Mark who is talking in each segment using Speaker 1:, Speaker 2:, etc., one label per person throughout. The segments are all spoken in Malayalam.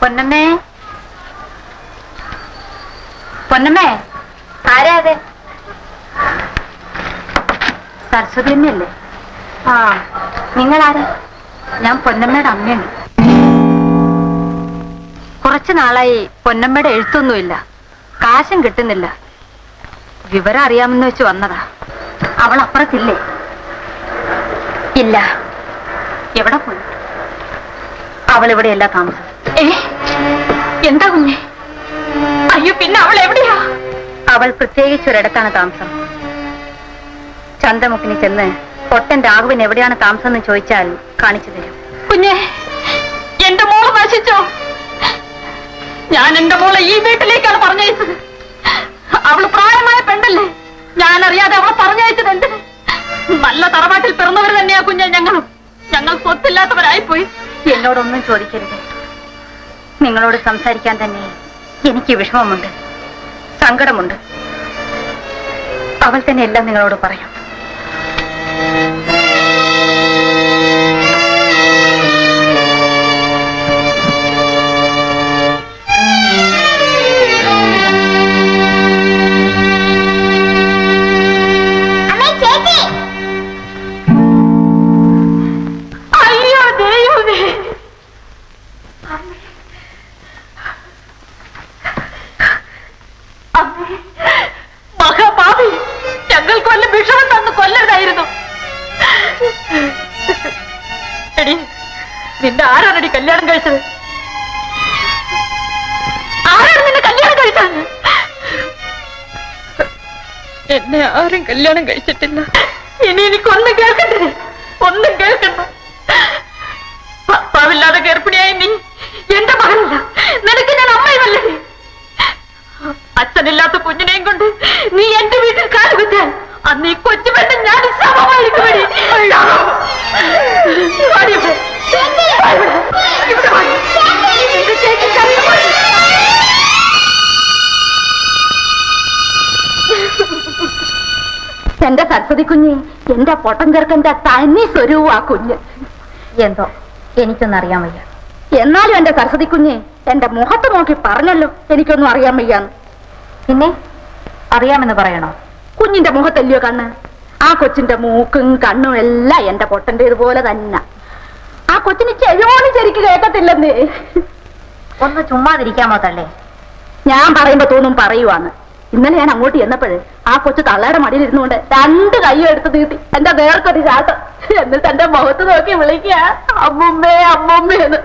Speaker 1: പൊന്നമ്മേ, പൊന്നമ്മേ, ആരാ അത്? സരസ്വതി അമ്മയല്ലേ? ആ, നിങ്ങളാരാ? ഞാൻ പൊന്നമ്മയുടെ അമ്മയാണ്. കുറച്ചു നാളായി പൊന്നമ്മയുടെ എഴുത്തൊന്നുമില്ല, കാശും കിട്ടുന്നില്ല. വിവരം അറിയാമെന്ന് വെച്ച് വന്നതാ. അവൾ അപ്പുറത്തില്ലേ? ഇല്ല. എവിടെ പോയി? അവൾ ഇവിടെയല്ല താമസം. എന്താ കുഞ്ഞെ? അയ്യോ, പിന്നെ അവൾ എവിടെയാ? അവൾ പ്രത്യേകിച്ചൊരിടത്താണ് താമസം. ചന്തമുക്കിന് ചെന്ന് പൊട്ടൻ രാഘവൻ എവിടെയാണ് താമസം എന്ന് ചോദിച്ചാൽ കാണിച്ചു തരും. കുഞ്ഞെ, എന്റെ മോള് നശിച്ചോ? ഞാൻ എന്റെ മോളെ ഈ വീട്ടിലേക്കാണ് പറഞ്ഞയച്ചത്. അവള് പ്രായമായ പെണ്ണല്ലേ, ഞാൻ അറിയാതെ അവളെ പറഞ്ഞയച്ചത് എന്തിന്? നല്ല തറവാട്ടിൽ പിറന്നവർ തന്നെയാ കുഞ്ഞെ ഞങ്ങളും. ഞങ്ങൾ സ്വത്തില്ലാത്തവരായിപ്പോയി. എന്നോടൊന്നും ചോദിക്കരുത്. നിങ്ങളോട് സംസാരിക്കാൻ തന്നെ എനിക്ക് വിഷമമുണ്ട്, സങ്കടമുണ്ട്. അവൾ തന്നെ എല്ലാം നിങ്ങളോട് പറയും. നിന്റെ ആരാണടി കല്യാണം കഴിച്ചത്? ആരാണ് നിന്നെ കല്യാണം കഴിച്ചത്? എന്നെ ആരും കല്യാണം കഴിച്ചിട്ടില്ല. ഇനി എനിക്കൊന്നും കേൾക്കണ്ടേ? ഒന്നും കേൾക്കണ്ട. ഭർത്താവില്ലാതെ ഗർഭിണിയായി നീ എന്റെ മകനല്ല, നിനക്ക് ഞാൻ അമ്മയുമല്ലേ? അച്ഛനില്ലാത്ത കുഞ്ഞിനെയും കൊണ്ട് നീ എന്റെ വീട്ടിൽ കാലുകുത്താൻ അന്ന് ഈ കൊച്ചു പെണ്ണ് ഞാൻ സമമായിരിക്കും. എന്റെ സരസ്വതി കുഞ്ഞ്, എന്റെ പൊട്ടൻ ചെറുക്കന്റെ തനി സ്വരൂപ കുഞ്ഞ്. എന്തോ എനിക്കൊന്നും അറിയാൻ വയ്യ. എന്നാലും എന്റെ സരസ്വതി കുഞ്ഞ് എന്റെ മുഖത്ത് നോക്കി പറഞ്ഞല്ലോ എനിക്കൊന്നും അറിയാൻ വയ്യാന്ന്. പിന്നെ അറിയാമെന്ന് പറയണോ? കുഞ്ഞിന്റെ മുഖത്തല്ലയോ കണ്ണ്? ആ കൊച്ചിന്റെ മൂക്കും കണ്ണും എല്ലാം എന്റെ പൊട്ടന്റെ ഇതുപോലെ തന്നെ. ആ കൊച്ചിന് ചെവിയോട് ശരിക്ക് കേൾക്കത്തില്ലെന്നേ. ഒന്ന് ചുമ്മാതിരിക്കാമോ തള്ളേ? ഞാൻ പറയുമ്പോ തോന്നും പറയുവാന്ന്. ഇന്നലെ ഞാൻ അങ്ങോട്ട് ചെന്നപ്പോഴ് ആ കൊച്ചു തള്ളയുടെ മടിയിൽ ഇരുന്നുകൊണ്ട് 2 കൈയും എടുത്ത് നീട്ടി എന്റെ നേർക്കൊരു ചാട്ടം. എന്നിട്ട് എന്റെ മുഖത്ത് നോക്കി വിളിക്കുക അമ്മുമ്മേ അമ്മുമ്മേന്ന്.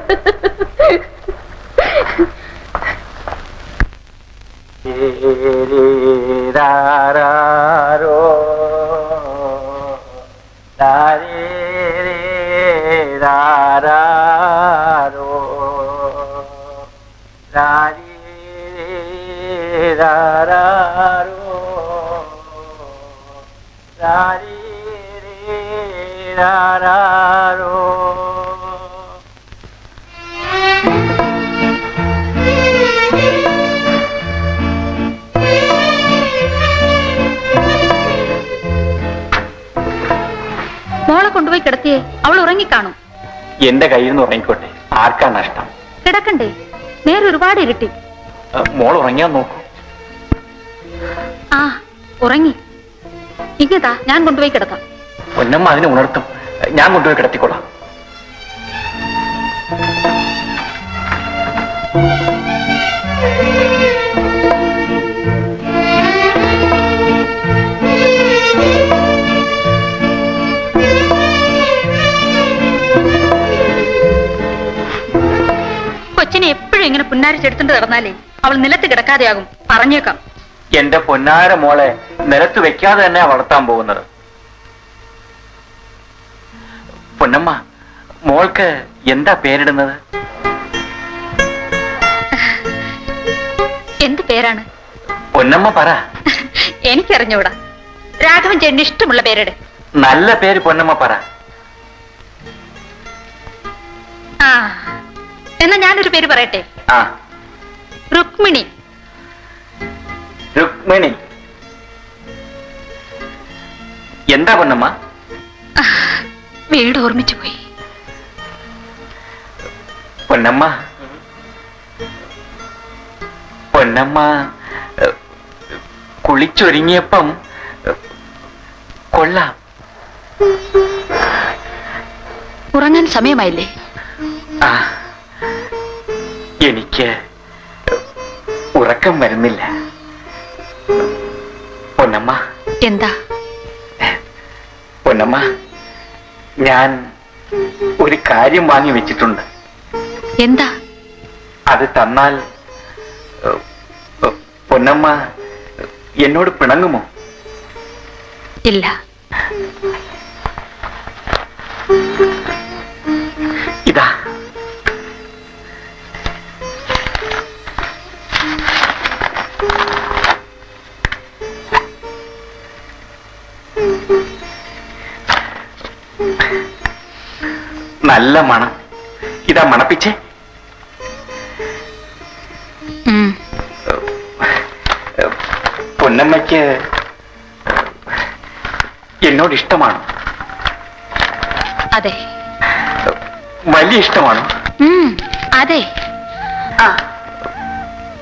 Speaker 1: മോളെ കൊണ്ടുപോയി കിടത്തിയേ, അവൾ ഉറങ്ങിക്കാണും.
Speaker 2: എന്റെ കയ്യിൽ നിന്ന് ഉറങ്ങിക്കോട്ടെ, ആർക്കാ നഷ്ടം?
Speaker 1: കിടക്കണ്ടേ, നേരെ ഒരുപാട് ഇരുട്ടി.
Speaker 2: മോൾ ഉറങ്ങിയാൻ നോക്കൂ.
Speaker 1: ആ ഉറങ്ങി. ഇങ്ങതാ, ഞാൻ കൊണ്ടുപോയി കിടക്കാം.
Speaker 2: പൊന്നമ്മ അതിനെ ഉണർത്തും, ഞാൻ കൊണ്ടുപോയി കിടത്തിക്കൊള്ളാം.
Speaker 1: കൊച്ചിനെ എപ്പോഴും ഇങ്ങനെ പുന്നാരിച്ചെടുത്തിട്ട് കിടന്നാലേ അവൾ നിലത്ത് കിടക്കാതെയാകും, പറഞ്ഞേക്കാം.
Speaker 2: എന്റെ പൊന്നാര മോളെ നിലത്ത് വെക്കാതെ തന്നെയാ വളർത്താൻ പോകുന്നത്. പൊന്നമ്മ, മോൾക്ക് എന്താ പേരിടുന്നത്?
Speaker 1: എന്ത് പേരാണ്?
Speaker 2: പൊന്നമ്മ പറ.
Speaker 1: എനിക്കറിഞ്ഞൂടാ. രാഘവൻ ചേട്ടന് ഇഷ്ടമുള്ള പേരിട്.
Speaker 2: നല്ല പേര് പൊന്നമ്മ പറ.
Speaker 1: ആ, എന്നാ ഞാനൊരു പേര് പറയട്ടെ.
Speaker 2: ആ,
Speaker 1: രുക്മിണി.
Speaker 2: രുക്മിണി. എന്താ പൊന്നമ്മ?
Speaker 1: വീട് ഓർമ്മിച്ചു പോയി.
Speaker 2: പൊന്നമ്മ, പൊന്നമ്മ കുളിച്ചൊരുങ്ങിയപ്പം കൊള്ളാം.
Speaker 1: ഉറങ്ങാൻ സമയമായില്ലേ?
Speaker 2: ആ, എനിക്ക് ഉറക്കം വരുന്നില്ല. പൊന്നമ്മ.
Speaker 1: എന്താ?
Speaker 2: പൊന്നമ്മ, ഞാൻ ഒരു കാര്യം വാങ്ങി വെച്ചിട്ടുണ്ട്.
Speaker 1: എന്താ?
Speaker 2: അത് തന്നാൽ പൊന്നമ്മ എന്നോട് പിണങ്ങുമോ?
Speaker 1: ഇല്ല.
Speaker 2: ഇതാ. നല്ല മണം. ഇതാ, മണപ്പിച്ചേ. പൊന്നമ്മയ്ക്ക് എന്നോട് ഇഷ്ടമാണോ?
Speaker 1: അതെ.
Speaker 2: വലിയ ഇഷ്ടമാണോ?
Speaker 1: അതെ.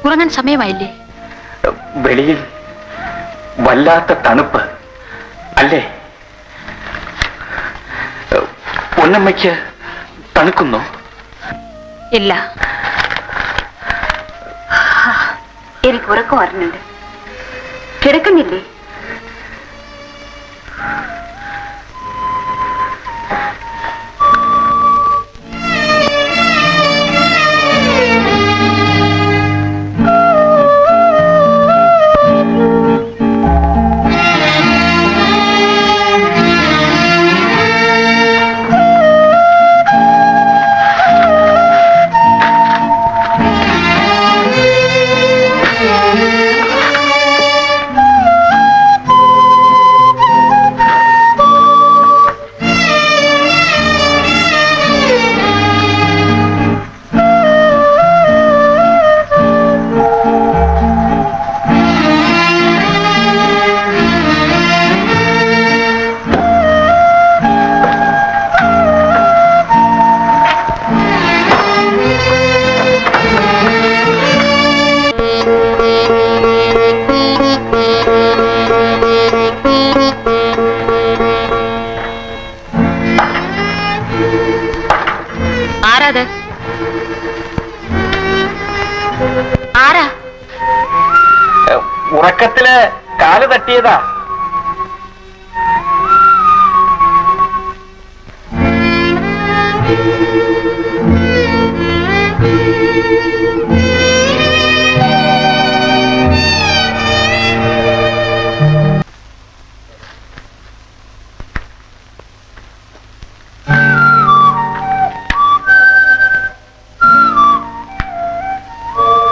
Speaker 1: ഉറങ്ങാൻ സമയമായില്ലേ?
Speaker 2: വെളിയിൽ വല്ലാത്ത തണുപ്പ് അല്ലേ? പൊന്നമ്മയ്ക്ക് തണുക്കുന്നോ?
Speaker 1: ഇല്ല. എനിക്ക് ഉറക്കം വരുന്നുണ്ട്. കിടക്കുന്നില്ലേ? ആരാ?
Speaker 2: ഉറക്കത്തില് കാല് തട്ടിയതാ.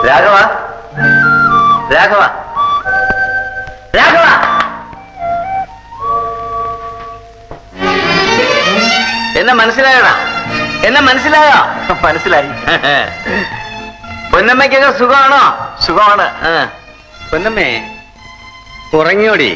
Speaker 2: രാഘവ, രാഘവ, രാഘവ, എന്നെ മനസ്സിലായോടാ? എന്നെ മനസ്സിലായോ? മനസ്സിലായി. പൊന്നമ്മയ്ക്കൊക്കെ സുഖമാണോ? സുഖമാണ്.
Speaker 3: പൊന്നമ്മേ, ഉറങ്ങിയോടി?